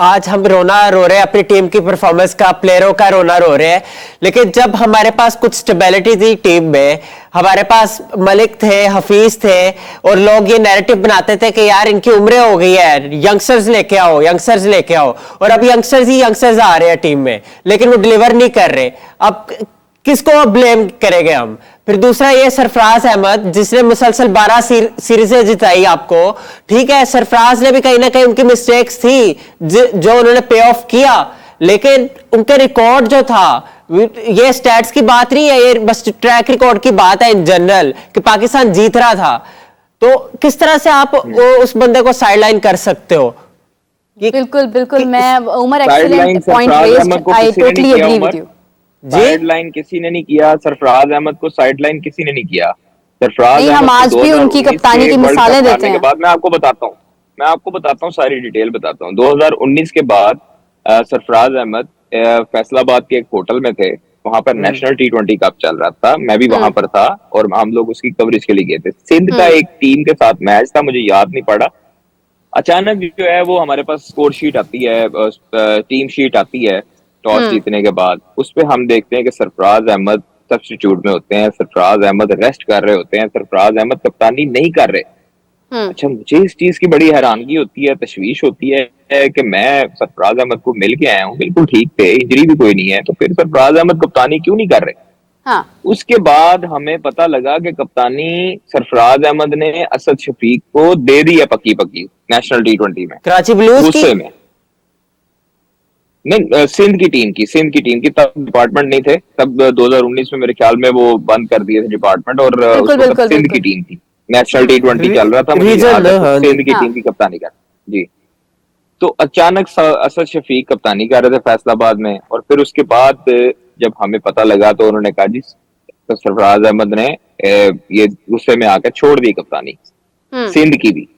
आज हम रोना रो रहे हैं अपनी टीम की परफॉर्मेंस का, प्लेयरों का रोना रो रहे हैं। लेकिन जब हमारे पास कुछ स्टेबिलिटी थी टीम में, हमारे पास मलिक थे, हफीज थे, और लोग ये नैरेटिव बनाते थे कि यार इनकी उम्रें हो गई है, यंगस्टर्स लेके आओ, यंगस्टर्स लेके आओ, और अब यंगस्टर्स ही यंगस्टर्स आ रहे हैं टीम में, लेकिन वो डिलीवर नहीं कर रहे। अब किसको ब्लेम करेंगे हम? फिर दूसरा ये सरफराज अहमद, जिसने मुसलसल 12 सीरीजें जिताई आपको। ठीक है, सरफराज ने भी कहीं ना कहीं उनकी मिस्टेक्स थी जो उन्होंने पे ऑफ किया, लेकिन उनके रिकॉर्ड जो था, ये स्टैट्स की बात नहीं है, ये बस ट्रैक रिकॉर्ड की बात है इन जनरल, कि पाकिस्तान जीत रहा था। तो किस तरह से आप उस बंदे को साइडलाइन कर सकते हो? बिल्कुल बिल्कुल, मैं Umar excellent point raised, I totally agree with you. Sideline किसी ने नहीं किया, सरफराज अहमद को साइडलाइन किसी ने नहीं किया। सरफराज नहीं, हम आज भी उनकी कप्तानी की मिसालें देते हैं। बाद मैं आपको बताता हूँ सारी डिटेल बताता हूँ। 2019 के बाद सरफराज अहमद फैसलाबाद के एक होटल में थे, वहां पर नेशनल T20 कप चल रहा था, मैं भी वहां पर था और हम लोग उसकी कवरेज के लिए गए थे। सिंध का एक टीम के साथ मैच था, मुझे याद नहीं पड़ा। अचानक जो है वो हमारे पास स्कोर शीट आती है, टीम शीट आती है टॉस जीतने के बाद। उस पे हम देखते हैं कि सरफराज अहमद सब्स्टिट्यूट में होते हैं, सरफराज अहमद रेस्ट कर रहे होते हैं, सरफराज अहमद कप्तानी नहीं कर रहे। अच्छा, मुझे इस चीज की बड़ी हैरानगी होती है, तशवीश होती है कि मैं सरफराज अहमद को मिल के आया हूँ, बिल्कुल ठीक थे, इंजरी भी कोई नहीं है, तो फिर सरफराज अहमद कप्तानी क्यों नहीं कर रहे? हाँ। उसके बाद हमें पता लगा कि कप्तानी सरफराज अहमद ने असद शफीक को दे दी है पक्की पक्की नेशनल T20 में, कराची ब्लूज गुस्से में। नहीं, सिंध की टीम की तब डिपार्टमेंट नहीं थे, तब 2019 में मेरे ख्याल में वो बंद कर दिए थे डिपार्टमेंट, और सिंध की टीम थी, नेशनल T20 चल रहा था, सिंध की टीम की कप्तानी कर जी। तो अचानक असद शफीक कप्तानी कर रहे थे फैसलाबाद में, और फिर उसके बाद जब हमें पता लगा तो उन्होंने कहा जी, तो सरफराज अहमद ने ये गुस्से में आकर छोड़ दी कप्तानी सिंध की भी।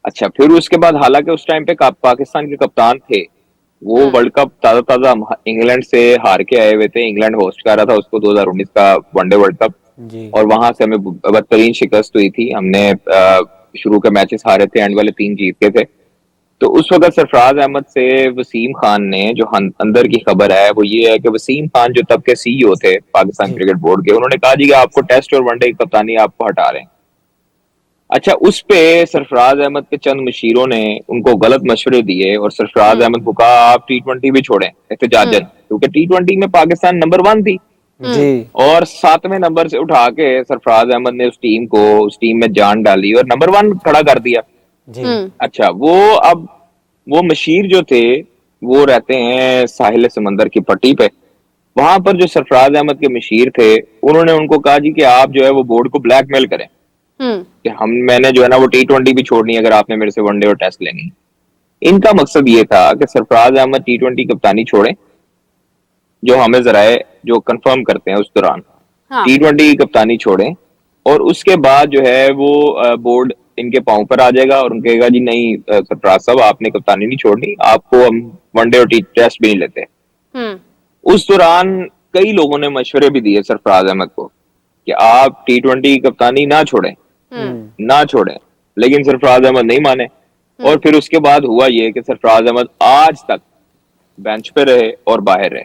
अच्छा, फिर उसके बाद हालांकि उस टाइम पे पाकिस्तान के कप्तान थे, वो वर्ल्ड कप ताजा इंग्लैंड से हार के आए हुए थे, इंग्लैंड होस्ट कर रहा था उसको 2019 का वनडे वर्ल्ड कप, और वहां से हमें बदतरीन शिकस्त हुई थी। हमने शुरू के मैचेस हारे थे, एंड वाले 3 जीते थे। तो उस वक्त सरफराज अहमद से वसीम खान ने, जो अंदर की खबर है वो ये है कि वसीम खान जो तब के CEO थे पाकिस्तान क्रिकेट बोर्ड के, उन्होंने कहा जी कि आपको टेस्ट और वनडे की कप्तानी आपको हटा रहे हैं। अच्छा, उस पे सरफराज अहमद के चंद मशीरों ने उनको गलत मशवरे दिए और सरफराज अहमद को कहा आप T20 भी छोड़ें एहतजाजन, क्योंकि T20 में पाकिस्तान नंबर 1 थी जी, और 7वें नंबर से उठा के सरफराज अहमद ने उस टीम में जान डाली और नंबर 1 खड़ा कर दिया जी। अच्छा, वो मशीर जो थे वो रहते हैं साहिल समंदर की पट्टी पे, वहां पर जो सरफराज अहमद के मशीर थे उन्होंने उनको कहा जी कि आप जो है वो बोर्ड को ब्लैकमेल करें कि मैंने जो है ना वो T20 भी छोड़नी है अगर आपने मेरे से वनडे और टेस्ट लेनी। इनका मकसद ये था कि सरफराज अहमद T20 कप्तानी छोड़ें, जो हमें जराए जो कंफर्म करते हैं उस दौरान T20 की कप्तानी छोड़ें, और उसके बाद जो है वो बोर्ड इनके पांव पर आ जाएगा और उनके कहेगा जी नहीं सरफराज साहब आपने कप्तानी नहीं छोड़नी, आपको हम वनडे और टेस्ट भी नहीं लेते। उस दौरान कई लोगों ने मशवरे भी दिए सरफराज अहमद को कि आप T20 की कप्तानी ना छोड़ें, लेकिन सरफराज अहमद नहीं माने। और फिर उसके बाद हुआ ये कि सरफराज अहमद आज तक बेंच पे रहे और बाहर रहे।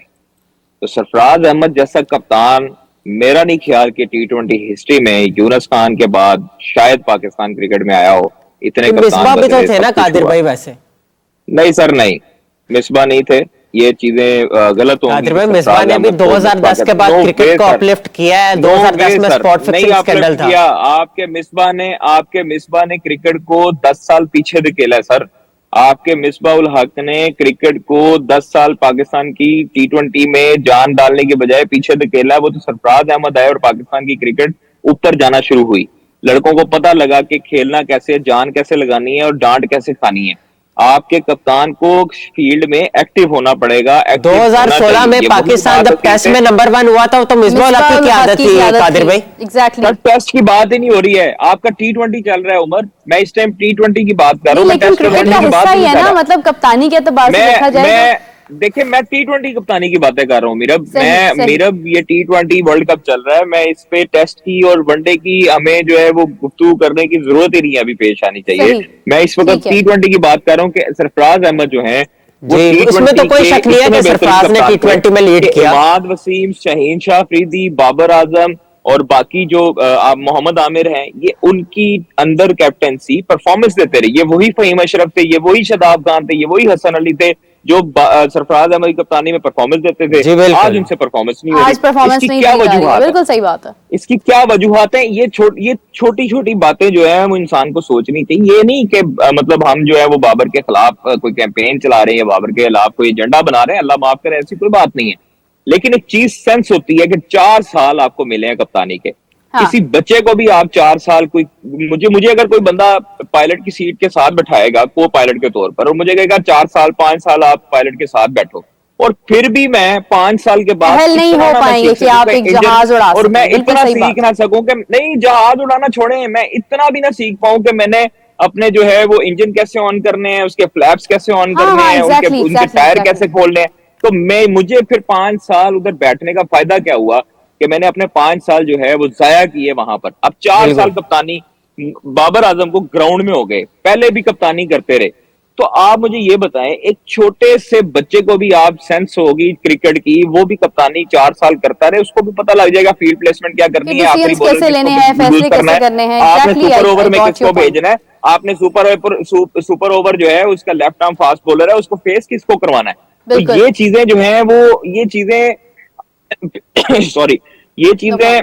तो सरफराज अहमद जैसा कप्तान मेरा नहीं ख्याल कि T20 हिस्ट्री में यूनुस खान के बाद शायद पाकिस्तान क्रिकेट में आया हो। इतने कप्तान भी तो थे ना कादिर भाई? वैसे नहीं सर, नहीं, मिसबा नहीं थे, ये चीजें गलत होंगी। कादिर भाई, मिसबा ने भी 2010 के बाद क्रिकेट को अपलिफ्ट किया है। 2010 में स्पॉट फिक्सिंग स्कैंडल था। आपके मिसबा ने क्रिकेट को 10 साल पीछे धकेला है सर। आपके मिसबा उल हक ने क्रिकेट को 10 साल पाकिस्तान की T20 में जान डालने के बजाय पीछे धकेला। वो तो सरफराज अहमद आए और पाकिस्तान की क्रिकेट ऊपर जाना शुरू हुई। लड़कों को पता लगा कि खेलना कैसे, जान कैसे लगानी है और डांट कैसे खानी है। आपके कप्तान को फील्ड में एक्टिव होना पड़ेगा। 2016 में पाकिस्तान जब टेस्ट में नंबर 1 हुआ था तो मिसबा उल हक की आदत थी कादिर भाई। एग्जैक्टली, टेस्ट की बात ही नहीं हो रही है, आपका T20 चल रहा है उमर, मैं इस टाइम T20 की बात कर रहा हूँ। लेकिन क्रिकेट का हिस्सा ही है ना, मतलब कप्तानी के एतबार से देखा जाए। देखिए, मैं T20 कप्तानी की बातें कर रहा हूँ मीरब, ये T20 वर्ल्ड कप चल रहा है, मैं इस पे टेस्ट की और वनडे की हमें जो है वो गुफ्तगू करने की जरूरत ही नहीं है, अभी पेश आनी चाहिए। मैं इस वक्त T20 की बात कर रहा हूँ कि सरफराज अहमद जो है जी, उसमें तो कोई शक नहीं है कि सरफराज ने T20 में लीड किया। इमाद वसीम, शाहीन शाह अफरीदी, बाबर आजम और बाकी जो मोहम्मद आमिर हैं, ये उनकी अंदर कैप्टेंसी परफॉर्मेंस देते रहे। ये वही फहीम अशरफ थे, ये वही शादाब खान थे, ये वही हसन अली थे जो सरफराज अहमद की कप्तानी में परफॉर्मेंस देते थे। आज उनसे परफॉर्मेंस नहीं हो रही। इसकी क्या वजूहत? बिल्कुल सही बात है। इसकी क्या वजूहत है? ये छोटी छोटी बातें जो है वो इंसान को सोचनी चाहिए। ये नहीं कि मतलब हम जो है वो बाबर के खिलाफ कोई कैंपेन चला रहे हैं या बाबर के खिलाफ कोई एजेंडा बना रहे हैं, अल्लाह माफ करे, ऐसी कोई बात नहीं है। लेकिन एक चीज सेंस होती है कि 4 साल आपको मिले हैं कप्तानी के। हाँ। किसी बच्चे को भी आप 4 साल कोई मुझे अगर कोई बंदा पायलट की सीट के साथ बैठाएगा को पायलट के तौर पर, और मुझे कहेगा 4 साल 5 साल आप पायलट के साथ बैठो, और फिर भी मैं 5 साल के बाद नहीं हो पाएंगे कि आप एक जहाज उड़ा और मैं इतना सीख ना सकूं कि नहीं, जहाज उड़ाना छोड़े, मैं इतना भी ना सीख पाऊं कि मैंने अपने जो है वो इंजन कैसे ऑन करने हैं, उसके फ्लैप्स कैसे ऑन करने हैं, उनके टायर कैसे खोलने हैं। तो मुझे फिर 5 साल उधर बैठने का फायदा क्या हुआ कि मैंने अपने 5 साल जो है वो जाया किए वहां पर। अब 4 साल कप्तानी बाबर आजम को ग्राउंड में हो गए, पहले भी कप्तानी करते रहे। तो आप मुझे ये बताएं, एक छोटे से बच्चे को भी आप सेंस होगी क्रिकेट की, वो भी कप्तानी 4 साल करता रहे, उसको भी पता लग जाएगा फील्ड प्लेसमेंट क्या करनी है, आखिरी बॉलर कैसे लेने हैं, फैसले कैसे करने हैं, आपने सुपर ओवर में किसको भेजना है, आपने सुपर ओवर जो है उसका लेफ्ट आर्म फास्ट बॉलर है, उसको फेस किसको करवाना है। तो ये चीजें जो है वो ये चीजें सॉरी ये चीजें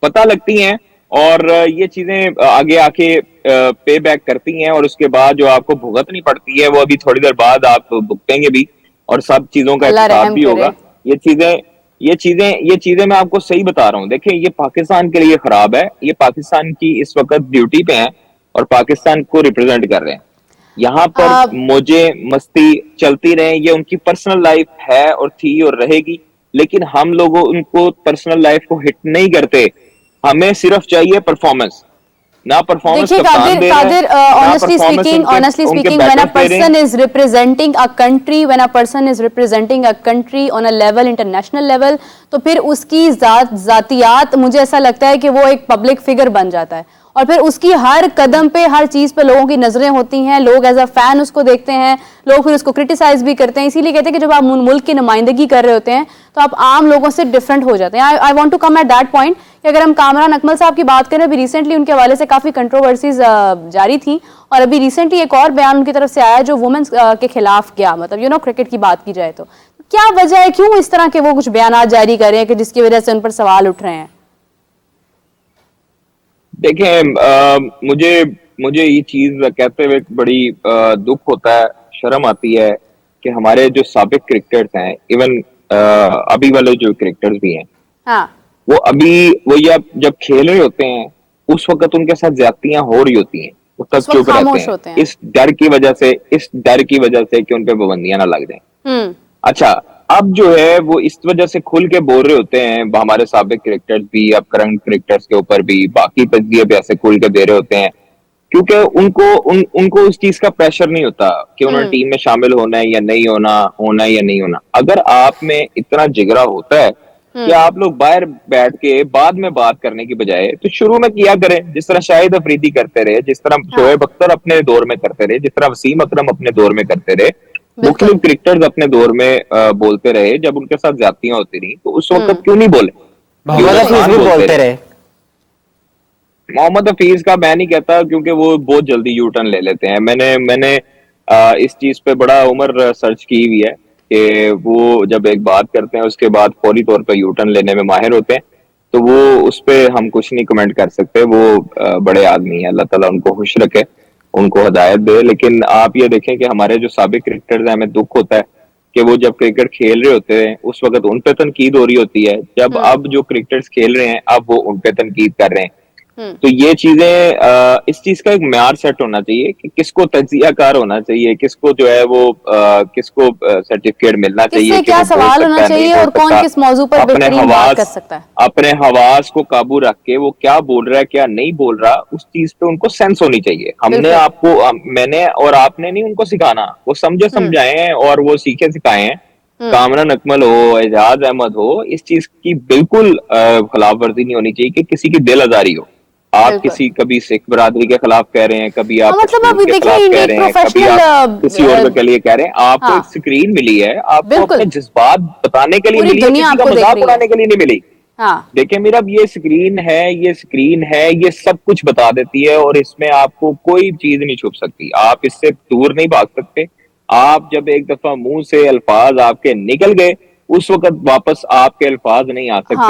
पता लगती हैं और ये चीजें आगे आके पे बैक करती हैं, और उसके बाद जो आपको भुगतनी पड़ती है वो अभी थोड़ी देर बाद आप भुगतेंगे भी, और सब चीजों का हिसाब भी होगा। ये चीजें मैं आपको सही बता रहा हूँ। देखिए, ये पाकिस्तान के लिए खराब है। ये पाकिस्तान की इस वक्त ड्यूटी पे हैं और पाकिस्तान को रिप्रेजेंट कर रहे हैं। यहाँ पर मौजे मस्ती चलती रहे, ये उनकी पर्सनल लाइफ है और थी और रहेगी, लेकिन हम लोगों उनको पर्सनल लाइफ को हिट नहीं करते। हमें सिर्फ चाहिए परफॉर्मेंस, ना performance Qadir, honestly speaking, when a person is representing a country on a level, international level, तो फिर उसकी जातियात, मुझे ऐसा लगता है कि वो एक पब्लिक फिगर बन जाता है, और फिर उसकी हर कदम पे, हर चीज पे लोगों की नजरें होती हैं, लोग एज अ फैन उसको देखते हैं, लोग फिर उसको क्रिटिसाइज भी करते हैं। इसीलिए कहते हैं कि जब आप मुल्क की नुमाइंदगी कर रहे होते हैं तो आप आम लोगों से डिफरेंट हो जाते हैं। I want to come at that point कि अगर हम कामरान अकमल साहब की बात करें, अभी रिसेंटली उनके हवाले से काफी कंट्रोवर्सीज जारी थी, और अभी रिसेंटली एक और बयान उनकी तरफ से आया जो वुमेन्स के खिलाफ गया, मतलब क्रिकेट की बात की जाए तो क्या वजह है, क्यों इस तरह के वो कुछ बयान जारी कर रहे हैं कि जिसकी वजह से उन पर सवाल उठ रहे हैं? देखें, मुझे ये चीज कहते हुए बड़ी दुख होता है, शर्म आती है कि हमारे जो साबिक क्रिकेटर्स हैं, इवन अभी वाले जो क्रिकेटर्स भी हैं, हाँ, वो जब खेल रहे होते हैं उस वक्त उनके साथ ज्यादतियां हो रही होती हैं, वो तब चुप रहते हैं इस डर की वजह से कि उन पे पाबंदियां ना लग जाएं। अच्छा, अब जो है वो इस वजह से खुल के बोल रहे होते हैं हमारे साबिक क्रिकेटर्स भी, अब करंट क्रिकेटर्स के ऊपर भी बाकी तजजिए भी ऐसे खुल के दे रहे होते हैं, क्योंकि उनको उस चीज का प्रेशर नहीं होता कि उन्होंने टीम में शामिल होना है या नहीं होना। अगर आप में इतना जिगरा होता है कि आप लोग बाहर बैठ के बाद में बात करने की बजाय तो शुरू में किया करें, जिस तरह शाहिद अफरीदी करते रहे, जिस तरह शोएब अख्तर अपने दौर में करते रहे, जिस तरह वसीम अकरम अपने दौर में करते रहे, मुख्तलिफ क्रिकेटर्स अपने दौर में बोलते रहे। जब उनके साथ ज्यादतियां होती रही तो उस वक्त क्यों नहीं बोले? बोलते रहे। मोहम्मद हफीज का मैं नहीं कहता, क्योंकि वो बहुत जल्दी यू टर्न ले लेते हैं। मैंने इस चीज पे बड़ा उम्र सर्च की हुई है कि वो जब एक बात करते हैं उसके बाद फौरी तौर पे यू टर्न लेने में माहिर होते हैं, तो वो उस पे हम कुछ नहीं कमेंट कर सकते। वो बड़े आदमी है, अल्लाह ताला उनको खुश रखे, उनको हिदायत दे। लेकिन आप ये देखें कि हमारे जो साबिक क्रिकेटर्स हैं, हमें दुख होता है कि वो जब क्रिकेट खेल रहे होते हैं उस वक्त उन पे तनकीद हो रही होती है, जब अब जो क्रिकेटर्स खेल रहे हैं अब वो उन पे तनकीद कर रहे हैं। तो ये चीजें, इस चीज का एक म्यार सेट होना चाहिए कि किसको तज्जियाकार होना चाहिए, किसको जो है वो किसको सर्टिफिकेट मिलना चाहिए, क्या सवाल होना चाहिए और कौन किस मौजू पर बेहतरीन बात कर सकता है। अपने हवास को काबू रख के वो क्या बोल रहा है क्या नहीं बोल रहा, उस चीज पे उनको सेंस होनी चाहिए। मैंने और आपने नहीं उनको सिखाना, वो समझे समझाए हैं और वो सीखे सिखाए हैं। कामरान अकमल हो, एजाज अहमद हो, इस चीज की बिल्कुल खिलाफ वर्जी नहीं होनी चाहिए कि किसी की दिल आजारी हो। आप बिल्कुल। किसी कभी सिख बरादरी के खिलाफ कह रहे हैं, कभी आप मतलब आप कश्मीर के देखिए, खिलाफ ये कह एक रहे हैं, कभी आप प्रोफेशनल किसी और के लिए कह रहे हैं। आपको हाँ। एक स्क्रीन मिली है, आपको बिल्कुल। अपने जज्बात बताने के लिए पूरी मिली है, दुनिया किसी का आपको देख मजाक रही है। उड़ाने के लिए नहीं मिली। हाँ, देखिए मीरा, ये स्क्रीन है, ये स्क्रीन है, ये सब कुछ बता देती है और इसमें आपको कोई चीज नहीं छुप सकती, आप इससे दूर नहीं भाग सकते। आप जब एक दफा मुंह से अल्फाज आपके निकल गए, उस वक्त वापस आपके अल्फाज नहीं आ सकते। हाँ।